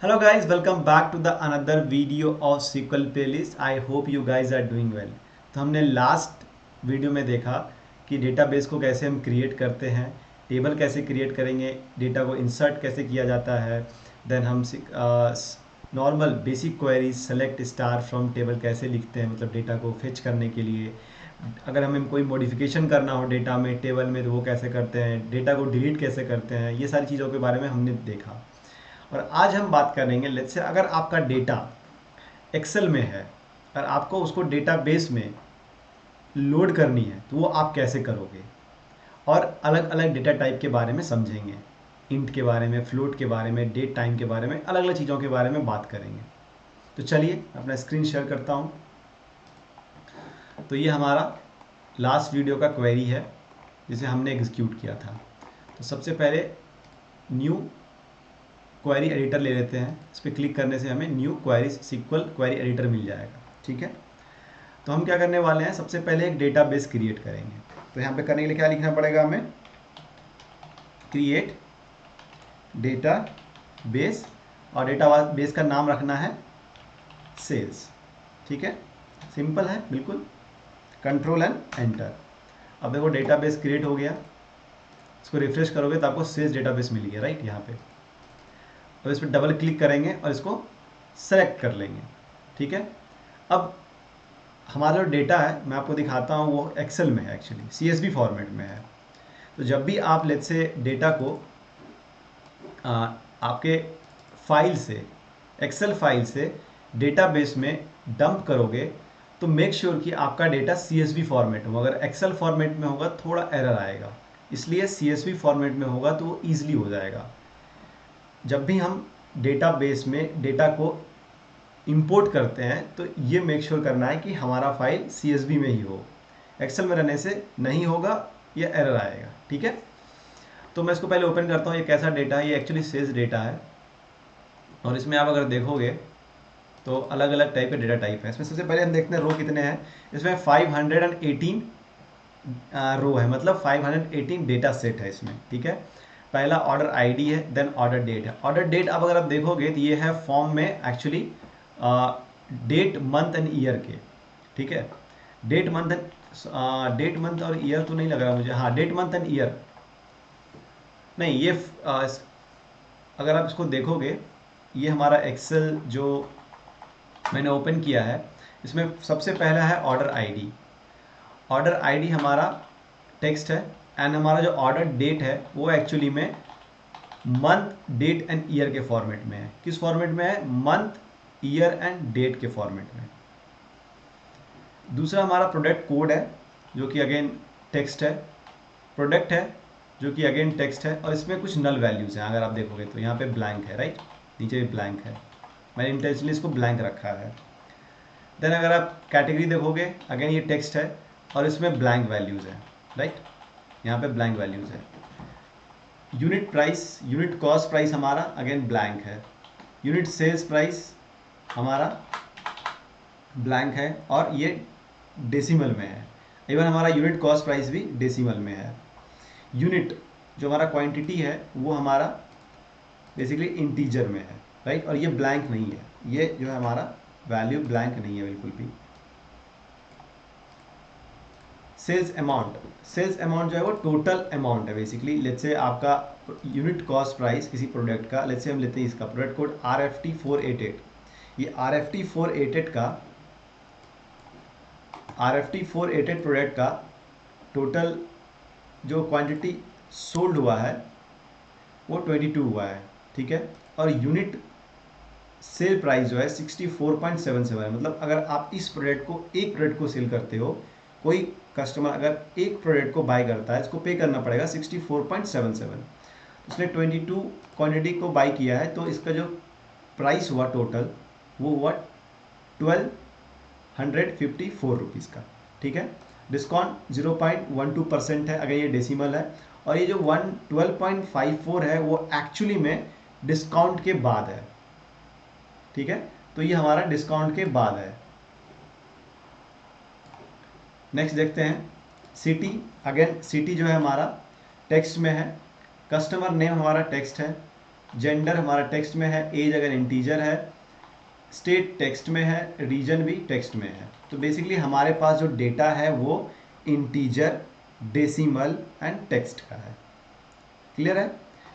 Hello guys, welcome back to the another video of SQL playlist. I hope you guys are doing well. तो हमने last video में देखा कि database को कैसे हम क्रिएट करते हैं, टेबल कैसे क्रिएट करेंगे, डेटा को इंसर्ट कैसे किया जाता है, देन हम normal basic queries select star from table कैसे लिखते हैं, मतलब डेटा को फेच करने के लिए। अगर हमें कोई मॉडिफिकेशन करना हो डेटा में टेबल में तो वो कैसे करते हैं, डेटा को डिलीट कैसे करते हैं, ये सारी चीज़ों के बारे में हमने देखा। और आज हम बात करेंगे, लेट्स से अगर आपका डेटा एक्सेल में है और आपको उसको डेटाबेस में लोड करनी है तो वो आप कैसे करोगे, और अलग अलग डेटा टाइप के बारे में समझेंगे। इंट के बारे में, फ्लोट के बारे में, डेट टाइम के बारे में, अलग अलग चीज़ों के बारे में बात करेंगे। तो चलिए अपना स्क्रीन शेयर करता हूँ। तो ये हमारा लास्ट वीडियो का क्वेरी है जिसे हमने एग्जीक्यूट किया था। तो सबसे पहले न्यू क्वेरी एडिटर ले लेते हैं। इस पर क्लिक करने से हमें new query sequel query editor मिल जाएगा। ठीक है, तो हम क्या करने वाले हैं, सबसे पहले एक डेटाबेस क्रिएट करेंगे। तो यहाँ पे करने के लिए क्या लिखना पड़ेगा हमें, क्रिएट डेटा बेस, और डेटा बेस का नाम रखना है सेल्स। ठीक है, सिंपल है बिल्कुल। Control and enter. अब देखो डेटाबेस क्रिएट हो गया। इसको रिफ्रेश करोगे तो आपको सेल्स डेटाबेस मिल गया, राइट। यहाँ पे तो इस पर डबल क्लिक करेंगे और इसको सेलेक्ट कर लेंगे। ठीक है, अब हमारा जो डेटा है मैं आपको दिखाता हूँ, वो एक्सेल में है, एक्चुअली CSV फॉर्मेट में है। तो जब भी आप लेट्स से डेटा को आपके फाइल से, एक्सेल फाइल से डेटाबेस में डंप करोगे तो मेक श्योर कि आपका डेटा CSV फॉर्मेट हो। अगर एक्सेल फॉर्मेट में होगा थोड़ा एरर आएगा, इसलिए CSV फॉर्मेट में होगा तो वो ईजिली हो जाएगा। जब भी हम डेटाबेस में डेटा को इंपोर्ट करते हैं तो ये मेक श्योर करना है कि हमारा फाइल CSV में ही हो। एक्सेल में रहने से नहीं होगा, ये एरर आएगा। ठीक है, तो मैं इसको पहले ओपन करता हूँ। ये कैसा डेटा है, ये एक्चुअली सेल्स डेटा है। और इसमें आप अगर देखोगे तो अलग अलग टाइप के डेटा टाइप है। इसमें सबसे पहले हम देखते हैं रो कितने हैं। इसमें 518 रो है, मतलब 518 डेटा सेट है इसमें। ठीक है, पहला ऑर्डर आईडी है, देन ऑर्डर डेट है। ऑर्डर डेट अब अगर आप देखोगे तो ये है फॉर्म में actually date month and year के। ठीक है, date month and date month और ईयर तो नहीं लग रहा मुझे, हाँ डेट मंथ एंड ईयर नहीं। ये अगर आप इसको देखोगे, ये हमारा एक्सेल जो मैंने ओपन किया है, इसमें सबसे पहला है ऑर्डर आईडी। ऑर्डर आईडी हमारा टेक्स्ट है, एंड हमारा जो ऑर्डर डेट है वो एक्चुअली में मंथ डेट एंड ईयर के फॉर्मेट में है। किस फॉर्मेट में है, मंथ ईयर एंड डेट के फॉर्मेट में। दूसरा हमारा प्रोडक्ट कोड है जो कि अगेन टेक्स्ट है। प्रोडक्ट है जो कि अगेन टेक्स्ट है, और इसमें कुछ नल वैल्यूज़ हैं। अगर आप देखोगे तो यहाँ पे ब्लैंक है, राइट, नीचे भी ब्लैंक है। मैंने इंटेंशनली इसको ब्लैंक रखा है। देन अगर आप कैटेगरी देखोगे, अगेन ये टेक्स्ट है और इसमें ब्लैंक वैल्यूज़ हैं, राइट, यहाँ पे ब्लैंक वैल्यूज़ है। Unit price, unit cost price हमारा अगेन ब्लैंक है। यूनिट सेल्स प्राइस हमारा ब्लैंक है, और ये डेसिमल में है। इवन हमारा यूनिट कॉस्ट प्राइस भी डेसिमल में है। यूनिट जो हमारा क्वांटिटी है वो हमारा बेसिकली इंटीजर में है, राइट, और ये ब्लैंक नहीं है। ये जो है हमारा वैल्यू ब्लैंक नहीं है बिल्कुल भी। सेल्स अमाउंट, सेल्स अमाउंट जो है वो टोटल अमाउंट है बेसिकली। लेट्स से आपका यूनिट कॉस्ट प्राइस किसी प्रोडक्ट का, लेट्स से हम लेते हैं इसका प्रोडक्ट कोड RFT 488। ये RFT 488 का, RFT 488 प्रोडक्ट का टोटल जो क्वांटिटी सोल्ड हुआ है वो 22 हुआ है। ठीक है, और यूनिट सेल प्राइस जो है 64.77 है। मतलब अगर आप इस प्रोडक्ट को, एक प्रोडक्ट को सेल करते हो, कोई कस्टमर अगर एक प्रोडक्ट को बाय करता है, इसको पे करना पड़ेगा 64.77। उसने 22 क्वांटिटी को बाय किया है, तो इसका जो प्राइस हुआ टोटल वो हुआ 1254 रुपीज़ का। ठीक है, डिस्काउंट 0.12% है, अगर ये डेसिमल है। और ये जो 12.54 है वो एक्चुअली में डिस्काउंट के बाद है। ठीक है, तो ये हमारा डिस्काउंट के बाद है। नेक्स्ट देखते हैं सिटी। अगेन सिटी जो है हमारा टेक्स्ट में है, कस्टमर नेम हमारा टेक्स्ट है, जेंडर हमारा टेक्स्ट में है, एज अगर इंटीजर है, स्टेट टेक्स्ट में है, रीजन भी टेक्स्ट में है। तो बेसिकली हमारे पास जो डेटा है वो इंटीजर, डेसिमल एंड टेक्स्ट का है। क्लियर है?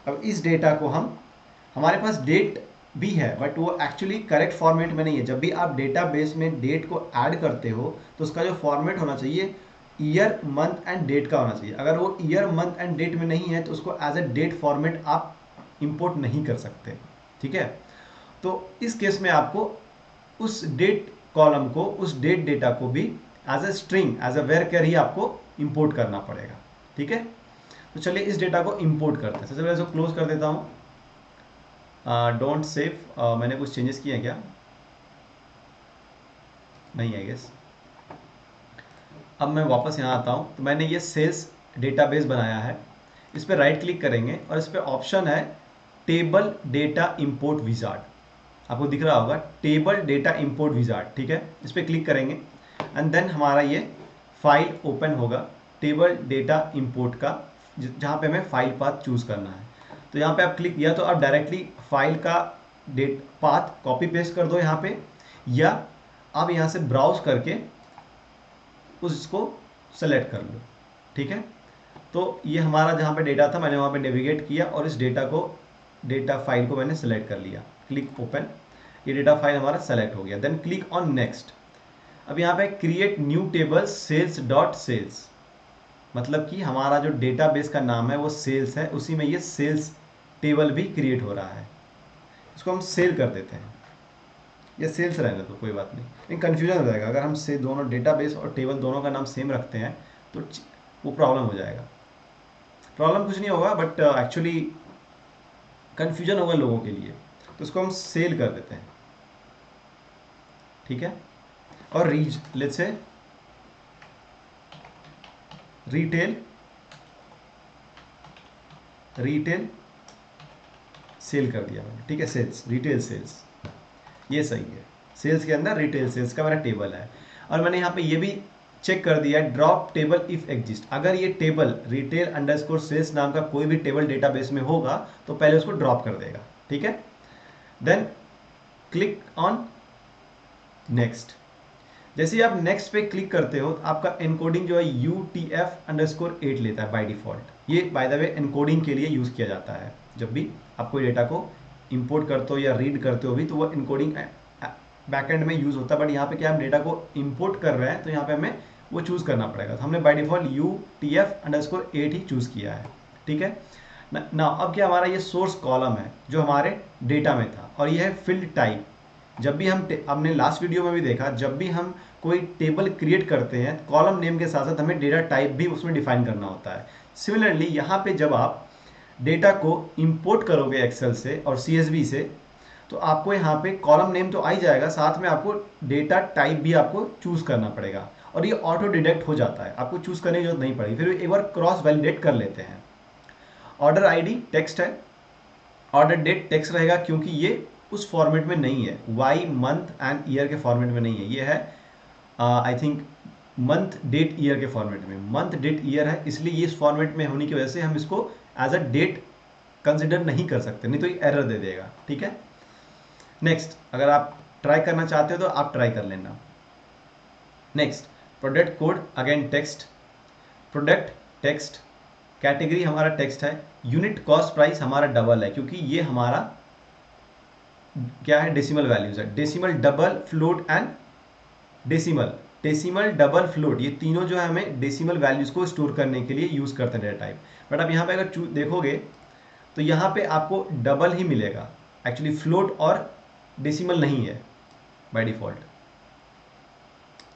अब इस डेटा को हमारे पास डेट भी है बट वो एक्चुअली करेक्ट फॉर्मेट में नहीं है। जब भी आप डेटाबेस में डेट को ऐड करते हो तो उसका जो फॉर्मेट होना चाहिए ईयर, मंथ एंड डेट का होना चाहिए। अगर वो ईयर, मंथ एंड डेट में नहीं है तो उसको एज ए डेट फॉर्मेट आप इंपोर्ट नहीं कर सकते। ठीक है? तो इस केस में आपको उस डेट कॉलम को, उस डेट डेटा को भी as a string, as a variable ही आपको इंपोर्ट करना पड़ेगा। ठीक है? तो चलिए इस डेटा को इंपोर्ट करते हैं। सबसे पहले इसको क्लोज कर देता हूँ। डोंट सेव, मैंने कुछ चेंजेस किए हैं क्या? नहीं आई गेस। अब मैं वापस यहाँ आता हूँ। तो मैंने ये सेल्स डेटाबेस बनाया है। इस पर राइट क्लिक करेंगे और इस पर ऑप्शन है टेबल डेटा इंपोर्ट विजार्ड। आपको दिख रहा होगा टेबल डेटा इंपोर्ट विजार्ड। ठीक है? इस पर क्लिक करेंगे एंड देन हमारा ये फाइल ओपन होगा टेबल डेटा इंपोर्ट का, जहाँ पे हमें फाइल पाथ चूज करना है। तो यहाँ पे आप क्लिक किया तो आप डायरेक्टली फाइल का डेट पाथ कॉपी पेस्ट कर दो यहाँ पे, या आप यहाँ से ब्राउज करके उसको सेलेक्ट कर लो। ठीक है? तो ये हमारा जहाँ पे डेटा था मैंने वहाँ पे नेविगेट किया और इस डेटा फाइल को मैंने सेलेक्ट कर लिया। क्लिक ओपन, ये डेटा फाइल हमारा सेलेक्ट हो गया। Then click on next. अब यहाँ पे create new table sales dot sales, मतलब कि हमारा जो डेटाबेस का नाम है वो सेल्स है, उसी में ये सेल्स टेबल भी क्रिएट हो रहा है। इसको हम सेल कर देते हैं, ये सेल्स रहने तो कोई बात नहीं, लेकिन कन्फ्यूजन हो जाएगा अगर हम से दोनों डेटाबेस और टेबल दोनों का नाम सेम रखते हैं तो वो प्रॉब्लम हो जाएगा। प्रॉब्लम कुछ नहीं होगा बट एक्चुअली कन्फ्यूजन होगा लोगों के लिए, तो इसको हम सेल कर देते हैं। ठीक है? और लेट्स से रिटेल सेल कर दिया मैंने। ठीक है? सेल्स, रिटेल सेल्स, ये सही है। सेल्स के अंदर रिटेल सेल्स का मेरा टेबल है। और मैंने यहाँ पे ये भी चेक कर दिया ड्रॉप टेबल इफ एग्जिस्ट। अगर ये टेबल रिटेल अंडरस्कोर सेल्स नाम का कोई भी टेबल डेटाबेस में होगा तो पहले उसको ड्रॉप कर देगा। ठीक है? Then click on next. जैसे ही आप नेक्स्ट पे क्लिक करते हो तो आपका एनकोडिंग जो है UTF_8 लेता है बाय डिफॉल्ट। ये बाय द वे एनकोडिंग के लिए यूज किया जाता है। जब भी आप कोई डेटा को इंपोर्ट करते हो या रीड करते हो भी तो वो एनकोडिंग बैकएंड में यूज होता है। बट यहाँ पे क्या हम डेटा को इंपोर्ट कर रहे हैं तो यहाँ पे हमें वो चूज करना पड़ेगा। तो हमने by default UTF_8 he choose किया है। ठीक है ना? अब क्या हमारा ये सोर्स कॉलम है जो हमारे डेटा में था और ये है फील्ड टाइप। जब भी हमने लास्ट वीडियो में भी देखा, जब भी हम कोई टेबल क्रिएट करते हैं कॉलम नेम के साथ साथ हमें डेटा टाइप भी उसमें डिफाइन करना होता है। सिमिलरली यहाँ पे जब आप डेटा को इंपोर्ट करोगे एक्सेल से और CSV से तो आपको यहाँ पे कॉलम नेम तो आ ही जाएगा, साथ में आपको डेटा टाइप भी आपको चूज करना पड़ेगा और ये ऑटो डिटेक्ट हो जाता है, आपको चूज करने की जरूरत नहीं पड़ेगी। फिर एक बार क्रॉस वैलिडेट कर लेते हैं। ऑर्डर ID टेक्स्ट है, ऑर्डर डेट टेक्स्ट रहेगा क्योंकि ये उस फॉर्मेट में नहीं है, वाई, मंथ एंड ईयर के फॉर्मेट में नहीं है। ये है I think month date year के फॉर्मेट में, मंथ डेट ईयर है, इसलिए ये इस फॉर्मेट में होने की वजह से हम इसको एज अ डेट कंसिडर नहीं कर सकते, नहीं तो ये एरर दे देगा। ठीक है? नेक्स्ट, अगर आप ट्राई करना चाहते हो तो आप ट्राई कर लेना। Next, product code again text, product text, category हमारा टेक्स्ट है, यूनिट कॉस्ट प्राइस हमारा डबल है क्योंकि ये हमारा क्या है, डेसिमल वैल्यूज है। Decimal, double, float and decimal. Decimal, double, float, ये तीनों जो है हमें डेसिमल वैल्यूज को स्टोर करने के लिए यूज करते हैं डेटा टाइप। बट अब यहाँ पे अगर देखोगे तो यहाँ पे आपको डबल ही मिलेगा, एक्चुअली फ्लोट और डेसिमल नहीं है बाय डिफॉल्ट,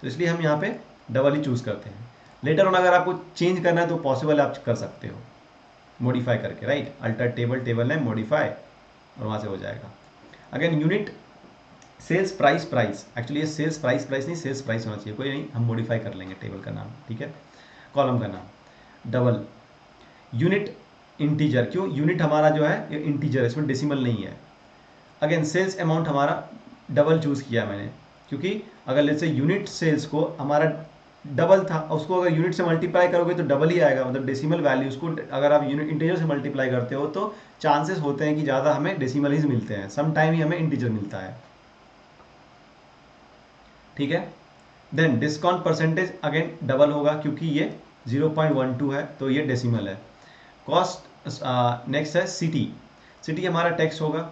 तो इसलिए हम यहाँ पे डबल ही चूज करते हैं। लेटर ऑन अगर आपको चेंज करना है तो पॉसिबल आप कर सकते हो मॉडिफाई करके, right? Alter table name modify और वहाँ से हो जाएगा। Again unit sales price price, actually ये सेल्स प्राइस नहीं, सेल्स प्राइस होना चाहिए, कोई नहीं, हम मॉडिफाई कर लेंगे टेबल का नाम। ठीक है? कॉलम का नाम डबल। यूनिट इंटीजर, क्यों? यूनिट हमारा जो है ये इंटीजर है, इसमें डेसिमल नहीं है। अगेन सेल्स अमाउंट हमारा डबल चूज किया मैंने क्योंकि अगर लेट्स से यूनिट सेल्स को हमारा डबल था, उसको अगर यूनिट से मल्टीप्लाई करोगे तो डबल ही आएगा, मतलब डेसिमल वैल्यूज को अगर आप यूनिट इंटीजर से मल्टीप्लाई करते हो तो चांसेस होते हैं कि ज़्यादा हमें डेसिमल ही मिलते हैं, सम टाइम ही हमें इंटीजर मिलता है। ठीक है, then discount percentage again double होगा क्योंकि ये 0.12 है तो ये डेसिमल है। कॉस्ट नेक्स्ट है सिटी, सिटी हमारा टेक्स्ट होगा,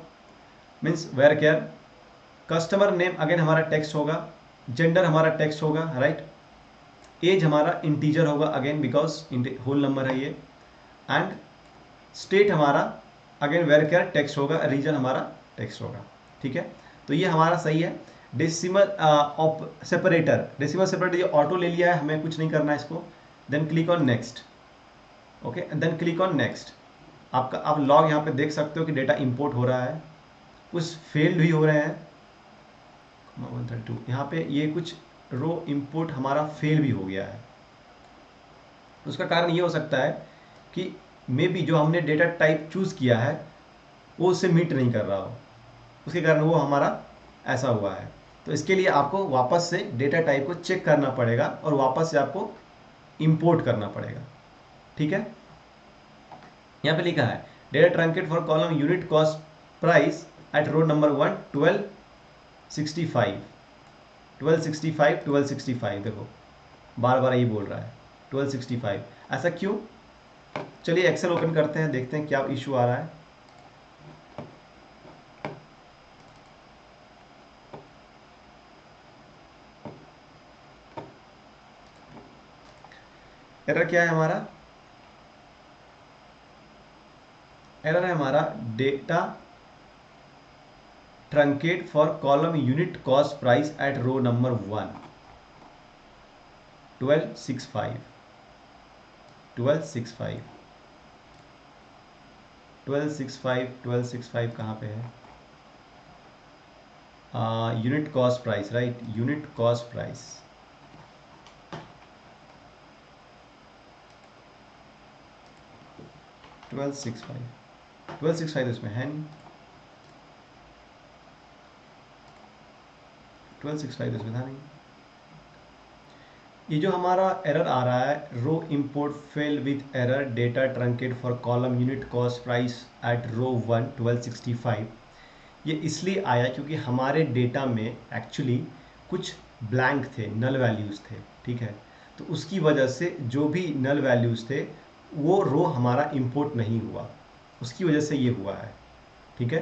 means varchar. Customer name again हमारा टेक्स्ट होगा, जेंडर हमारा टेक्स्ट होगा, राइट। एज हमारा इंटीजर होगा अगेन बिकॉज होल नंबर है ये। एंड स्टेट हमारा अगेन वेयर केयर टेक्स्ट होगा, रीजन हमारा टेक्स्ट होगा। ठीक है, तो ये हमारा सही है। डेसिमल सेपरेटर, डेसिमल सेपरेटर ये ऑटो ले लिया है, हमें कुछ नहीं करना है इसको। Then click on next, okay, then click on next. आपका आप लॉग यहाँ पे देख सकते हो कि डेटा इंपोर्ट हो रहा है, कुछ फेल्ड भी हो रहे हैं 132, यहाँ पे ये कुछ रो इंपोर्ट हमारा फेल भी हो गया है। उसका कारण ये हो सकता है कि मे बी जो हमने डेटा टाइप चूज किया है वो उससे मीट नहीं कर रहा हो, उसके कारण वो हमारा ऐसा हुआ है। तो इसके लिए आपको वापस से डेटा टाइप को चेक करना पड़ेगा और वापस से आपको इंपोर्ट करना पड़ेगा। ठीक है, यहाँ पे लिखा है data truncate for column unit cost price at row number 1 1265 1265 1265, देखो बार बार ये बोल रहा है 1265, ऐसा क्यों? चलिए एक्सेल ओपन करते हैं, देखते हैं क्या इशू आ रहा है। एरर क्या है हमारा? एरर है हमारा data truncate for column unit cost price at row number 1 1265 1265 1265 1265 कहाँ पे है? Unit cost price, right, unit cost price. Twelve six five इसमें है नहीं, 1265 इसमें था नहीं। ये जो हमारा एरर आ रहा है row import fail with error data truncate for column unit cost price at row 1 1265, ये इसलिए आया क्योंकि हमारे डेटा में एक्चुअली कुछ ब्लैंक थे, नल वैल्यूज़ थे। ठीक है, तो उसकी वजह से जो भी नल वैल्यूज़ थे वो रो हमारा इंपोर्ट नहीं हुआ, उसकी वजह से ये हुआ है। ठीक है,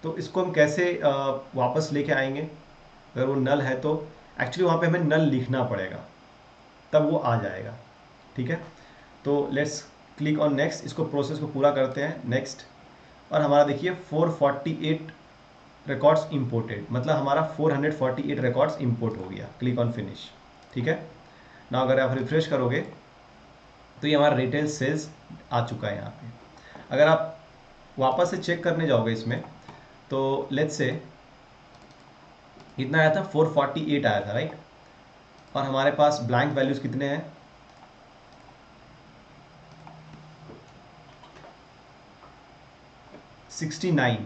तो इसको हम कैसे वापस लेके आएंगे? अगर वो नल है तो एक्चुअली वहाँ पे हमें नल लिखना पड़ेगा, तब वो आ जाएगा। ठीक है, तो लेट्स क्लिक ऑन नेक्स्ट, इसको प्रोसेस को पूरा करते हैं, नेक्स्ट। और हमारा देखिए 448 रिकॉर्ड्स इंपोर्टेड, मतलब हमारा 448 रिकॉर्ड्स इंपोर्ट हो गया। Click on finish. ठीक है ना, अगर आप रिफ्रेश करोगे तो ये हमारा रिटेल सेल्स आ चुका है यहाँ पे। अगर आप वापस से चेक करने जाओगे इसमें तो लेट्स से कितना आया था, 448 आया था, राइट। और हमारे पास ब्लैंक वैल्यूज कितने हैं? 69,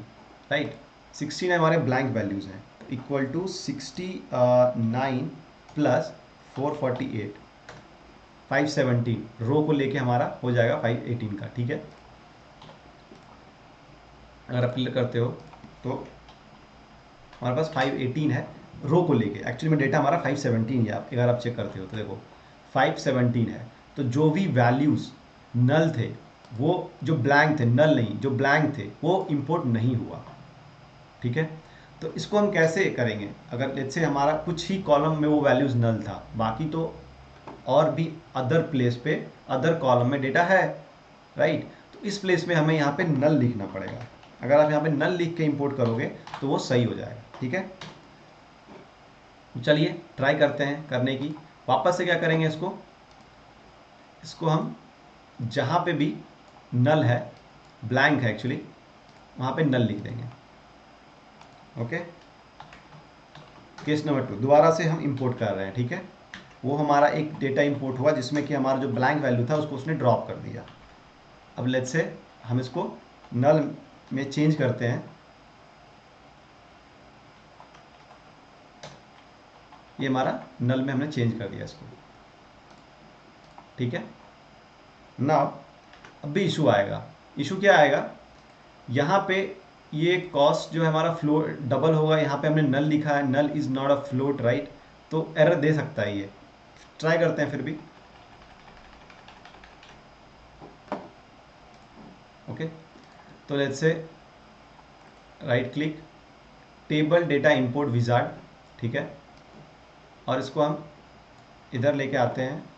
राइट, 69 हमारे ब्लैंक वैल्यूज हैं, इक्वल टू 69 प्लस 448 517 रो को लेके हमारा हो जाएगा 518 का। ठीक है, अगर आप क्लिक करते हो तो हमारे पास 518 है रो को लेके, एक्चुअली में डेटा हमारा 517 है। अगर आप चेक करते हो तो देखो 517 है, तो जो भी वैल्यूज़ नल थे वो, जो ब्लैंक थे, नल नहीं, जो ब्लैंक थे वो इंपोर्ट नहीं हुआ। ठीक है, तो इसको हम कैसे करेंगे? अगर लेट्स से हमारा कुछ ही कॉलम में वो वैल्यूज़ नल था, बाकी तो और भी अदर प्लेस पे, अदर कॉलम में डेटा है, राइट, तो इस प्लेस में हमें यहाँ पे नल लिखना पड़ेगा। अगर आप यहाँ पे नल लिख के इंपोर्ट करोगे तो वो सही हो जाएगा। ठीक है, चलिए ट्राई करते हैं करने की। वापस से क्या करेंगे, इसको इसको हम जहाँ पे भी नल है, ब्लैंक है एक्चुअली, वहाँ पे नल लिख देंगे। ओके, केस नंबर 2 दोबारा से हम इंपोर्ट कर रहे हैं। ठीक है, वो हमारा एक डेटा इंपोर्ट हुआ जिसमें कि हमारा जो ब्लैंक वैल्यू था उसको उसने ड्रॉप कर दिया। अब लेट्स से हम इसको नल में चेंज करते हैं, ये हमारा नल में हमने चेंज कर दिया इसको। ठीक है। नाउ अब भी इशू आएगा। इशू क्या आएगा, यहाँ पे ये कॉस्ट जो है हमारा फ्लो डबल होगा, यहाँ पे हमने नल लिखा है, null is not a float, right, तो एरर दे सकता है ये। ट्राई करते हैं फिर भी। ओके, तो let's say right click, table data import wizard, ठीक है, और इसको हम इधर लेके आते हैं।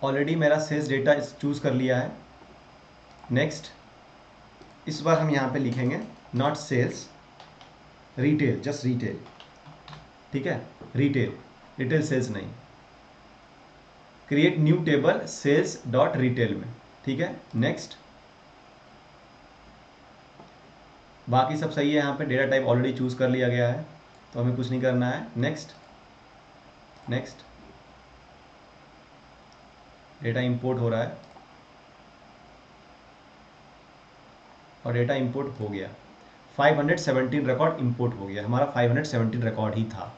ऑलरेडी मेरा सेल्स डेटा चूज कर लिया है। नेक्स्ट, इस बार हम यहाँ पे लिखेंगे not sales, retail, just retail, ठीक है, रिटेल, रिटेल सेल्स नहीं। Create new table sales dot retail में, ठीक है। नेक्स्ट, बाकी सब सही है, यहाँ पे डेटा टाइप ऑलरेडी चूज कर लिया गया है, तो हमें कुछ नहीं करना है। नेक्स्ट, नेक्स्ट, डेटा इंपोर्ट हो रहा है और डेटा इंपोर्ट हो गया। 517 रिकॉर्ड इंपोर्ट हो गया, हमारा 517 रिकॉर्ड ही था।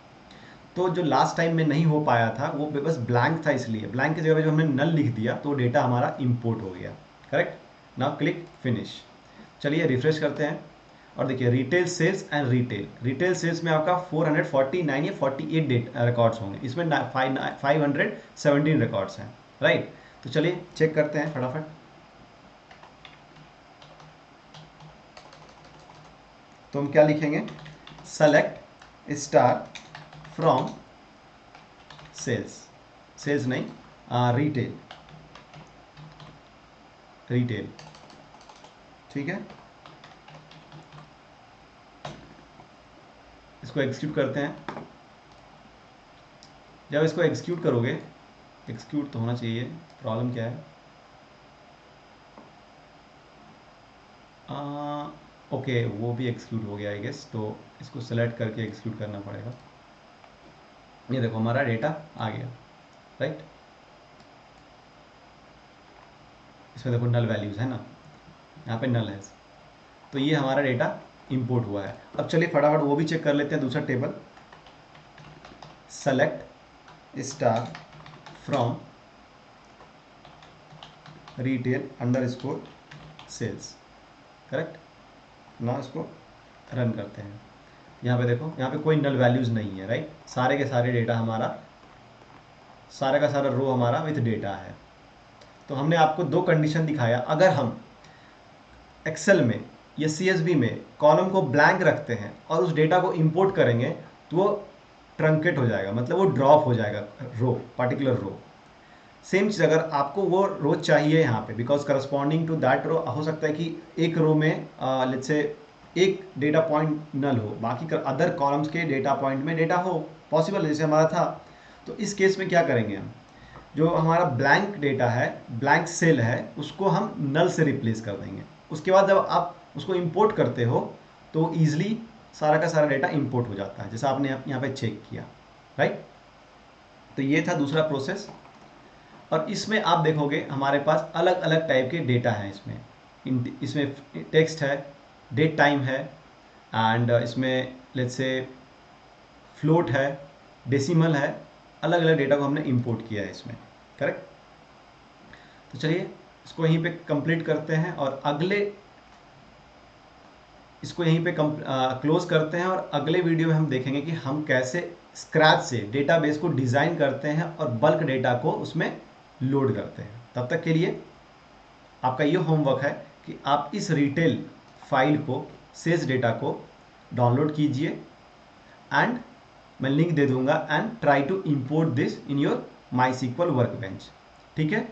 तो जो लास्ट टाइम में नहीं हो पाया था वो बस ब्लैंक था, इसलिए ब्लैंक की जगह पे जो हमने नल लिख दिया तो डेटा हमारा इंपोर्ट हो गया। करेक्ट। Now click finish. चलिए रिफ्रेश करते हैं और देखिए retail sales and retail, retail sales में आपका 449 या 48 डेट रिकॉर्ड्स होंगे, इसमें 517 रिकॉर्ड्स हैं, राइट। तो चलिए चेक करते हैं फटाफट। तो हम क्या लिखेंगे, select star from sales, sales नहीं, रिटेल, रिटेल, ठीक है। इसको एग्जीक्यूट करते हैं। जब इसको एग्जीक्यूट करोगे, एग्जीक्यूट तो होना चाहिए, प्रॉब्लम क्या है, ओके वो भी एग्जीक्यूट हो गया आई गेस, तो इसको सेलेक्ट करके एग्जीक्यूट करना पड़ेगा। ये देखो हमारा डेटा आ गया, राइट। इसमें देखो नल वैल्यूज है ना, यहाँ पे नल है, तो ये हमारा डेटा इंपोर्ट हुआ है। अब चलिए फटाफट वो भी चेक कर लेते हैं, दूसरा table, select star from retail underscore sales, correct. ना इसको रन करते हैं। यहाँ पे देखो, यहाँ पे कोई नल वैल्यूज नहीं है, राइट, सारे के सारे डेटा हमारा, सारा का सारा रो हमारा विथ डेटा है। तो हमने आपको दो कंडीशन दिखाया, अगर हम एक्सेल में या CSV में कॉलम को ब्लैंक रखते हैं और उस डेटा को इंपोर्ट करेंगे तो वो ट्रंकेट हो जाएगा, मतलब वो ड्रॉप हो जाएगा रो, पर्टिकुलर रो। सेम चीज़ अगर आपको वो रो चाहिए यहाँ पे, because corresponding to that row, हो सकता है कि एक रो में लेट्स से एक डेटा पॉइंट नल हो, बाकी अदर कॉलम्स के डेटा पॉइंट में डेटा हो, पॉसिबल है, जैसे हमारा था। तो इस केस में क्या करेंगे हम, जो हमारा ब्लैंक डेटा है, ब्लैंक सेल है, उसको हम नल से रिप्लेस कर देंगे। उसके बाद जब आप उसको इंपोर्ट करते हो तो ईजिली सारा का सारा डेटा इंपोर्ट हो जाता है, जैसा आपने यहाँ पे चेक किया, राइट। तो ये था दूसरा प्रोसेस। और इसमें आप देखोगे हमारे पास अलग अलग टाइप के डेटा हैं। इसमें टेक्स्ट है, डेट टाइम है, एंड इसमें लेट्स से फ्लोट है, डेसिमल है, अलग अलग डेटा को हमने इंपोर्ट किया है इसमें, करेक्ट। तो चलिए इसको यहीं पे कंप्लीट करते हैं और अगले, इसको यहीं पे क्लोज करते हैं और अगले वीडियो में हम देखेंगे कि हम कैसे स्क्रैच से डेटाबेस को डिज़ाइन करते हैं और बल्क डेटा को उसमें लोड करते हैं। तब तक के लिए आपका ये होमवर्क है कि आप इस रिटेल फाइल को, सेल्स डेटा को डाउनलोड कीजिए एंड मैं लिंक दे दूंगा, and try to import this in your MySQL workbench, ठीक है।